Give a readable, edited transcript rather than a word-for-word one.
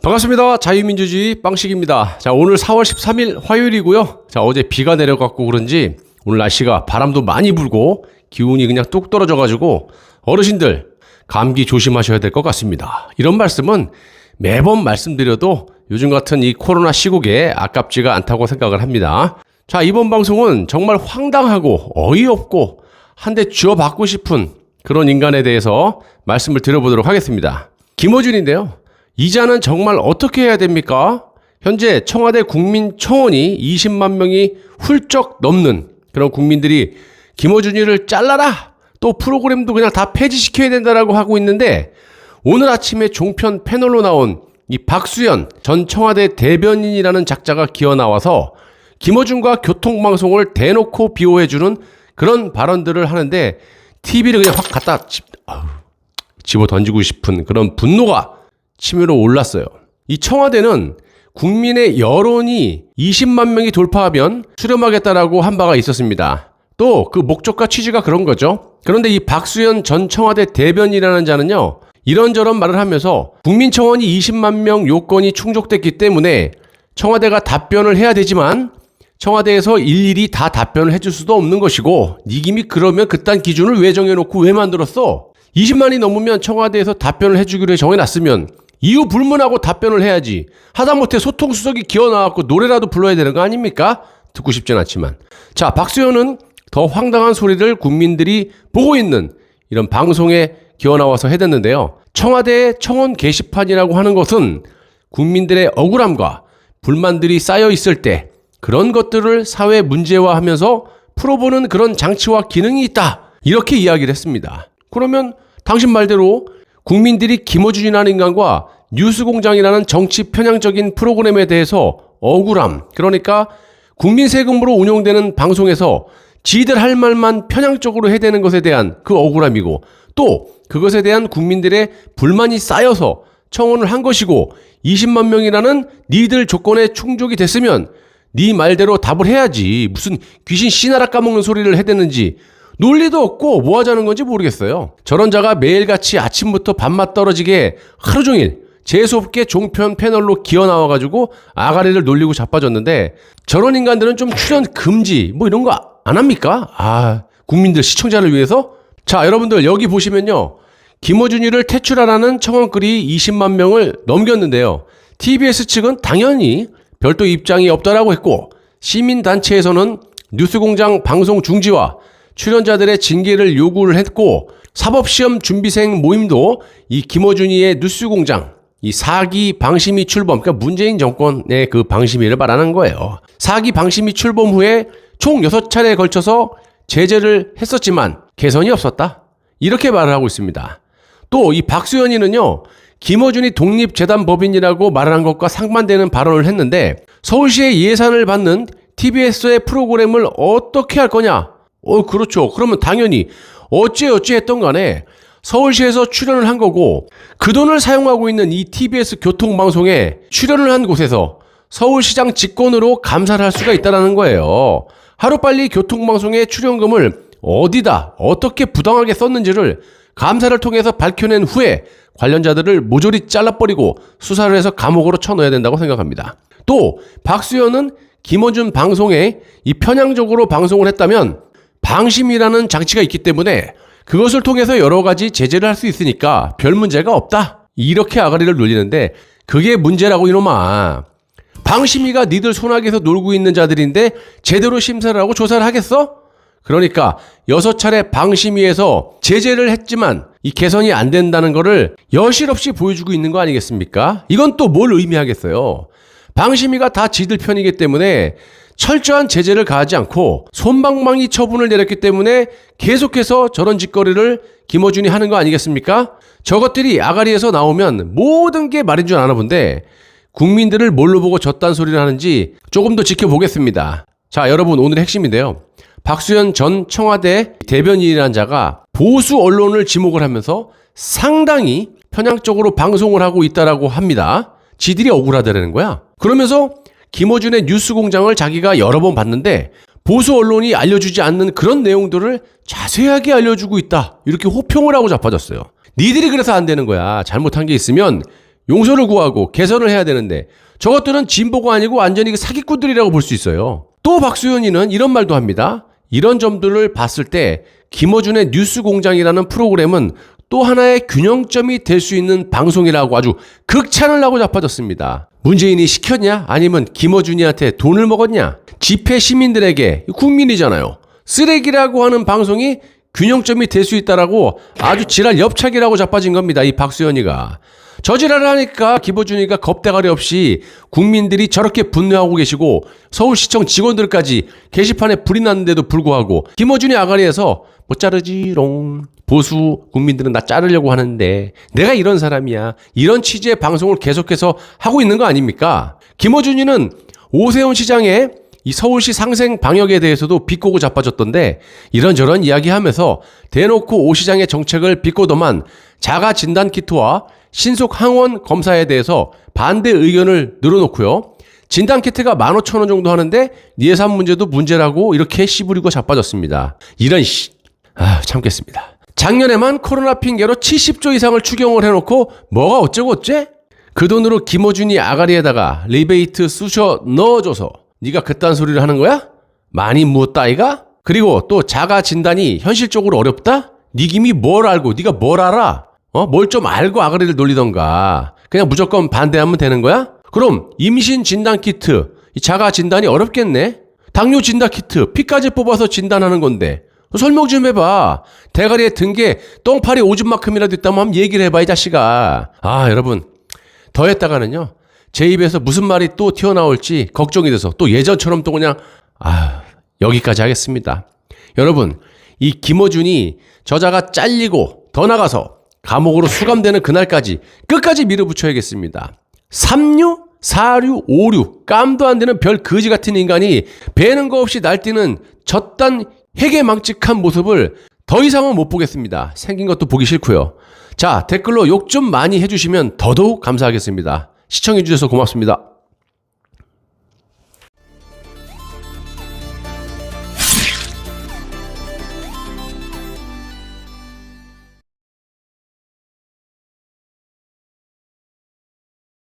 반갑습니다. 자유민주주의 빵식입니다. 자, 오늘 4월 13일 화요일이고요. 자, 어제 비가 내려갖고 그런지 오늘 날씨가 바람도 많이 불고 기온이 그냥 뚝 떨어져가지고 어르신들 감기 조심하셔야 될 것 같습니다. 이런 말씀은 매번 말씀드려도 요즘 같은 이 코로나 시국에 아깝지가 않다고 생각을 합니다. 자, 이번 방송은 정말 황당하고 어이없고 한 대 쥐어받고 싶은 그런 인간에 대해서 말씀을 드려보도록 하겠습니다. 김어준인데요. 이자는 정말 어떻게 해야 됩니까? 현재 청와대 국민청원이 20만 명이 훌쩍 넘는 그런 국민들이 김어준이를 잘라라! 또 프로그램도 그냥 다 폐지시켜야 된다라고 하고 있는데 오늘 아침에 종편 패널로 나온 이 박수현 전 청와대 대변인이라는 작자가 기어 나와서 김어준과 교통방송을 대놓고 비호해주는 그런 발언들을 하는데 TV를 그냥 확 갖다 집어 던지고 싶은 그런 분노가 치밀어 올랐어요. 이 청와대는 국민의 여론이 20만 명이 돌파하면 수렴하겠다라고 한 바가 있었습니다. 또 그 목적과 취지가 그런 거죠. 그런데 이 박수현 전 청와대 대변인이라는 자는요. 이런저런 말을 하면서 국민청원이 20만 명 요건이 충족됐기 때문에 청와대가 답변을 해야 되지만 청와대에서 일일이 다 답변을 해줄 수도 없는 것이고 니김이 그러면 그딴 기준을 왜 정해놓고 왜 만들었어? 20만이 넘으면 청와대에서 답변을 해주기로 정해놨으면 이유 불문하고 답변을 해야지. 하다못해 소통수석이 기어나왔고 노래라도 불러야 되는 거 아닙니까? 듣고 싶진 않지만. 자, 박수현은 더 황당한 소리를 국민들이 보고 있는 이런 방송에 기어나와서 해댔는데요. 청와대의 청원 게시판이라고 하는 것은 국민들의 억울함과 불만들이 쌓여 있을 때 그런 것들을 사회 문제화하면서 풀어보는 그런 장치와 기능이 있다. 이렇게 이야기를 했습니다. 그러면 당신 말대로 국민들이 김어준이라는 인간과 뉴스공장이라는 정치 편향적인 프로그램에 대해서 억울함, 그러니까 국민 세금으로 운영되는 방송에서 지들 할 말만 편향적으로 해대는 것에 대한 그 억울함이고 또 그것에 대한 국민들의 불만이 쌓여서 청원을 한 것이고 20만 명이라는 니들 조건에 충족이 됐으면 네 말대로 답을 해야지. 무슨 귀신 씨나라 까먹는 소리를 해대는지 논리도 없고 뭐 하자는 건지 모르겠어요. 저런 자가 매일같이 아침부터 밤맛 떨어지게 하루 종일 재수없게 종편 패널로 기어 나와가지고 아가리를 놀리고 자빠졌는데 저런 인간들은 좀 출연 금지 뭐 이런 거 안 합니까? 국민들 시청자를 위해서? 자, 여러분들 여기 보시면요. 김어준이를 퇴출하라는 청원글이 20만 명을 넘겼는데요. TBS 측은 당연히 별도 입장이 없다라고 했고 시민단체에서는 뉴스공장 방송 중지와 출연자들의 징계를 요구를 했고 사법시험 준비생 모임도 이 김어준이의 뉴스공장 이 사기 방심위 출범, 그러니까 문재인 정권의 그 방심위를 말하는 거예요. 사기 방심위 출범 후에 총 6차례에 걸쳐서 제재를 했었지만 개선이 없었다. 이렇게 말을 하고 있습니다. 또 이 박수현이는요. 김어준이 독립재단법인이라고 말을 한 것과 상반되는 발언을 했는데 서울시의 예산을 받는 TBS의 프로그램을 어떻게 할 거냐? 그렇죠. 그러면 당연히 어찌 했던 간에 서울시에서 출연을 한 거고 그 돈을 사용하고 있는 이 TBS 교통방송에 출연을 한 곳에서 서울시장 직권으로 감사를 할 수가 있다는 거예요. 하루빨리 교통방송의 출연금을 어디다 어떻게 부당하게 썼는지를 감사를 통해서 밝혀낸 후에 관련자들을 모조리 잘라버리고 수사를 해서 감옥으로 쳐넣어야 된다고 생각합니다. 또 박수현은 김어준 방송에 이 편향적으로 방송을 했다면 방심이라는 장치가 있기 때문에 그것을 통해서 여러 가지 제재를 할 수 있으니까 별 문제가 없다. 이렇게 아가리를 놀리는데 그게 문제라고 이놈아. 방심이가 니들 손아귀에서 놀고 있는 자들인데 제대로 심사를 하고 조사를 하겠어? 그러니까 6차례 방심위에서 제재를 했지만 이 개선이 안 된다는 거를 여실없이 보여주고 있는 거 아니겠습니까? 이건 또 뭘 의미하겠어요? 방심위가 다 지들 편이기 때문에 철저한 제재를 가하지 않고 솜방망이 처분을 내렸기 때문에 계속해서 저런 짓거리를 김어준이 하는 거 아니겠습니까? 저것들이 아가리에서 나오면 모든 게 말인 줄 아나 본데 국민들을 뭘로 보고 저딴 소리를 하는지 조금 더 지켜보겠습니다. 자, 여러분 오늘의 핵심인데요. 박수현 전 청와대 대변인이라는 자가 보수 언론을 지목을 하면서 상당히 편향적으로 방송을 하고 있다라고 합니다. 지들이 억울하다는 거야. 그러면서 김어준의 뉴스공장을 자기가 여러 번 봤는데 보수 언론이 알려주지 않는 그런 내용들을 자세하게 알려주고 있다. 이렇게 호평을 하고 자빠졌어요. 니들이 그래서 안 되는 거야. 잘못한 게 있으면 용서를 구하고 개선을 해야 되는데 저것들은 진보가 아니고 완전히 사기꾼들이라고 볼 수 있어요. 또 박수현이는 이런 말도 합니다. 이런 점들을 봤을 때 김어준의 뉴스공장이라는 프로그램은 또 하나의 균형점이 될 수 있는 방송이라고 아주 극찬을 하고 자빠졌습니다. 문재인이 시켰냐? 아니면 김어준이한테 돈을 먹었냐? 집회 시민들에게 국민이잖아요. 쓰레기라고 하는 방송이 균형점이 될 수 있다라고 아주 지랄 엽착이라고 자빠진 겁니다. 이 박수현이가. 저 지랄을 하니까 김어준이가 겁대가리 없이 국민들이 저렇게 분노하고 계시고 서울시청 직원들까지 게시판에 불이 났는데도 불구하고 김어준이 아가리에서 못 자르지롱. 보수 국민들은 나 자르려고 하는데 내가 이런 사람이야. 이런 취지의 방송을 계속해서 하고 있는 거 아닙니까? 김어준이는 오세훈 시장의 이 서울시 상생 방역에 대해서도 비꼬고 자빠졌던데 이런저런 이야기하면서 대놓고 오 시장의 정책을 비꼬더만 자가 진단 키트와 신속 항원 검사에 대해서 반대 의견을 늘어놓고요. 진단 키트가 15,000원 정도 하는데 예산 문제도 문제라고 이렇게 씨부리고 자빠졌습니다. 이런 참겠습니다. 작년에만 코로나 핑계로 70조 이상을 추경을 해놓고 뭐가 어쩌고 어째? 그 돈으로 김어준이 아가리에다가 리베이트 쑤셔 넣어줘서 네가 그딴 소리를 하는 거야? 많이 묻었다 아이가? 그리고 또 자가 진단이 현실적으로 어렵다? 네 김이 뭘 알고 네가 뭘 알아? 뭘 좀 알고 아가리를 놀리던가 그냥 무조건 반대하면 되는 거야? 그럼 임신 진단 키트 자가 진단이 어렵겠네? 당뇨 진단 키트 피까지 뽑아서 진단하는 건데 설명 좀 해봐. 대가리에 든 게 똥파리 오줌만큼이라도 있다면 한번 얘기를 해봐 이 자식아. 여러분 더 했다가는요 제 입에서 무슨 말이 또 튀어나올지 걱정이 돼서 또 예전처럼 또 그냥 여기까지 하겠습니다. 여러분 이 김어준이 저자가 잘리고 더 나가서 감옥으로 수감되는 그날까지 끝까지 밀어붙여야겠습니다. 3류, 4류, 5류 깜도 안 되는 별 거지 같은 인간이 배는 거 없이 날뛰는 저딴 해괴망측한 모습을 더 이상은 못 보겠습니다. 생긴 것도 보기 싫고요. 자, 댓글로 욕 좀 많이 해주시면 더더욱 감사하겠습니다. 시청해주셔서 고맙습니다.